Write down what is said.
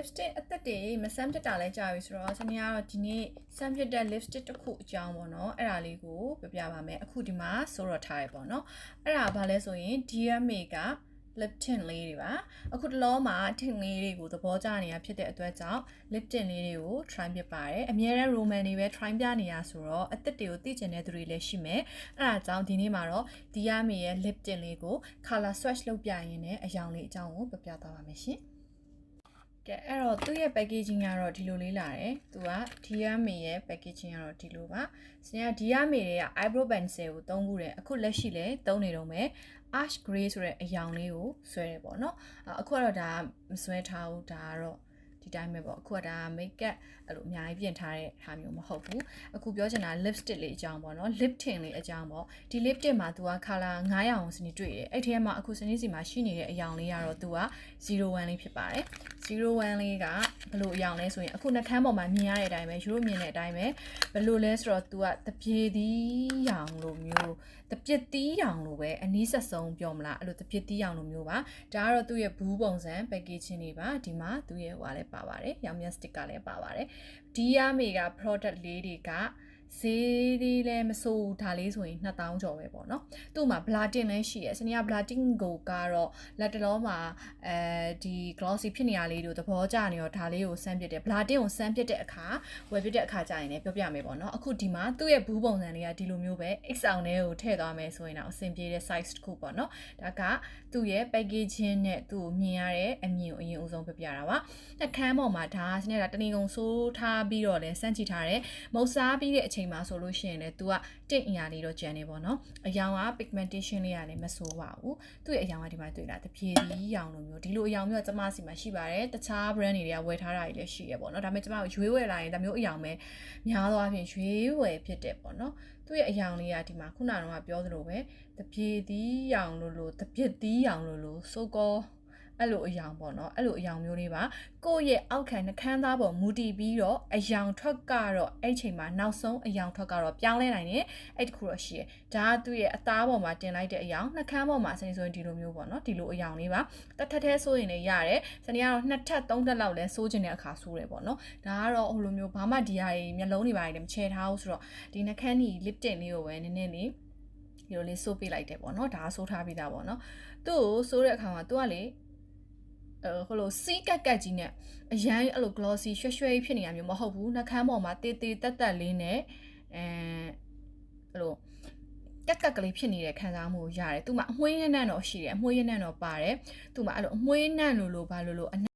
lipstick အသက်တွေမဆန်းဖြစ်တာလဲကြာပြီဆိုတော့ဆနေကတော့ဒီနေ့ဆန်းဖြစ်တဲ့ lipstick တစ်ခုအကြောင်းပေါ့နော်အဲ့ဒါလေးကိုပြောပြပါမယ်အခုဒီမှာဆိုတော့ထားရပေါ့နော်အဲ့ဒါဘာလဲဆိုရင် DMA က lip tint လေးတွေပါအခုတလောမှာ tint လေးတွေကိုသဘောကျနေတာဖြစ်တဲ့အတွက်ကြောင့် lip tint လေးတွေကို try ပြပါတယ်အများနဲ့ roman တွေပဲ try ပြနေရဆိုတော့အသက်တွေကိုသိကျင်တဲ့သူတွေလည်းရှိမယ်အဲ့ဒါကြောင့်ဒီနေ့မှာတော့ DMA ရဲ့ lip tint လေးကို color swatch လုပ်ပြရင်းနဲ့အရောင်လေးအကြောင်းကိုပြောပြသွားပါမယ်ရှင်ကဲအဲ့တော့သူ့ရဲ့ packaging ကတော့ဒီလိုလေးလာတယ်သူက DMA ရဲ့ packaging ကတော့ဒီလိုပါစနေက DMA တွေက eyebrow pencil ကိုသုံးဖို့တယ်အခုလက်ရှိလည်းသုံးနေတော့မယ် ash gray ဆိုတဲ့အရောင်လေးကိုဆွဲတယ်ပေါ့နော်အခုကတော့ဒါမဆွဲထားဘူးဒါကတော့ဒီတိုင်းပဲပေါ့အခုကဒါ makeup အဲ့လိုအများကြီးပြင်ထားတဲ့ဟာမျိုးမဟုတ်ဘူးအခုပြောချင်တာ lipstick လေးအကြောင်းပေါ့နော် lip tint လေးအကြောင်းပေါ့ဒီ lip tint မှာ तू က color 9ရောင်စနေတွေ့တယ်အဲ့ထဲမှာအခုစနေစီမှာရှိနေတဲ့အရောင်လေးကတော့ तू က01လေးဖြစ်ပါတယ်01လေးကဘယ်လိုအရောင်လဲဆိုရင်အခုနှာခမ်းပေါ်မှာမြင်ရတဲ့အတိုင်းပဲရိုးမြင်တဲ့အတိုင်းပဲဘယ်လိုလဲဆိုတော့ तू ကတပြေသီးရောင်လိုမျိုးတပြစ်သီးရောင်လိုပဲအနီးဆက်ဆုံးပြောမလားအဲ့လိုတပြစ်သီးရောင်လိုမျိုးပါဒါကတော့သူ့ရဲ့ဘူးပုံစံ packaging တွေပါဒီမှာသူ့ရဲ့ဟိုကလည်းပါပါတယ်ရောင်မြ sticker လည်းပါပါတယ်ဒီရမေက product လေးတွေကဈေးလေးလည်းမဆိုးဒါလေးဆိုရင်2000ကျော်ပဲပေါ့နော်သူ့မှာ blotting လည်းရှိရယ်စနေက blotting ကိုကတော့လက်တလုံးမှာဒီ glossy ဖြစ်နေရလေးတို့သဘောကျနေရောဒါလေးကိုစမ်းပစ်တယ် blotting ကိုစမ်းပစ်တဲ့အခါဝယ်ပစ်တဲ့အခါကျရင်လည်းပြောပြမယ်ပေါ့နော်အခုဒီမှာသူ့ရဲ့ဘူးပုံစံလေးကဒီလိုမျိုးပဲ X အောင်လေးကိုထည့်သွားမယ်ဆိုရင်တော့အဆင်ပြေတဲ့ size တစ်ခုပေါ့နော်ဒါကသူ့ရဲ့ packaging နဲ့သူ့ကိုမြင်ရတဲ့အမြင်ကိုအရင်ဦးဆုံးပြပြတာပါနှာခမ်းပေါ်မှာဒါစနေကတဏီကုံဆိုးထားပြီးတော့လည်းစမ်းကြည့်ထားတယ်မုတ်စားပြီးတဲ့အချိန်မှာဆိုလို့ရှိရင်လည်း तू ကတင့်အရာလေးတော့ကျန်နေပေါ့နော်အရောင်က pigmentation လေးကလည်းမဆိုးပါဘူးသူ့ရဲ့အရောင်ကဒီမှာတွေ့လားတပြေသီးရောင်လိုမျိုးဒီလိုအရောင်မျိုးကကျမစီမှာရှိပါတယ်တခြား brand တွေကဝယ်ထားတာတွေလည်းရှိရပေါ့နော်ဒါပေမဲ့ကျမကိုရွေးဝယ်လာရင်ဒါမျိုးအရောင်ပဲများသောအားဖြင့်ရွေးဝယ်ဖြစ်တယ်ပေါ့နော်သူ့ရဲ့အရောင်လေးကဒီမှာခုနကတော့ပြောသလိုပဲတပြေသီးရောင်လိုတပြစ်သီးရောင်လိုဆိုကောအဲ့လိုအယောင်ပေါ့နော်အဲ့လိုအယောင်မျိုးလေးပါကိုယ့်ရဲ့အောက်ခံနှခမ်းသားပေါ်မူတည်ပြီးတော့အယောင်ထွက်ကတော့အဲ့ချိန်မှာနောက်ဆုံးအယောင်ထွက်ကတော့ပြောင်းလဲနိုင်တယ်အဲ့တခုတော့ရှိရဒါကသူ့ရဲ့အသားပေါ်မှာတင်လိုက်တဲ့အယောင်နှခမ်းပေါ်မှာစနေဆိုရင်ဒီလိုမျိုးပေါ့နော်ဒီလိုအယောင်လေးပါတစ်ထပ်သေးဆိုရင်လည်းရတယ်စနေကတော့နှစ်ထပ်သုံးထပ်လောက်လဲစိုးကျင်တဲ့အခါစိုးတယ်ပေါ့နော်ဒါကတော့ဟိုလိုမျိုးဘာမှဒီဟာတွေမျက်လုံးတွေပါတယ်မချဲထားဘူးဆိုတော့ဒီနှခမ်းဒီ lip tint လေးကိုပဲနည်းနည်းလေးဒီလိုလေးစိုးပေးလိုက်တယ်ပေါ့နော်ဒါစိုးထားပြီးသားပေါ့နော်သူ့ကိုစိုးတဲ့အခါမှာသူကလေဟိုလိုစီးကက်ကက်ကြီးနဲ့အရန်အဲ့လို glossy ရွှဲရွှဲဖြစ်နေတာမျိုးမဟုတ်ဘူးနှာခမ်းပေါ်မှာတေးတေးတက်တက်လေးနဲ့အဲ့လိုကက်ကလေးဖြစ်နေတဲ့ခံစားမှုရတယ်သူ့မှာအမွှေးရနံ့တော့ရှိတယ်အမွှေးရနံ့တော့ပါတယ်သူ့မှာအဲ့လိုအမွှေးနံ့လိုဘာလို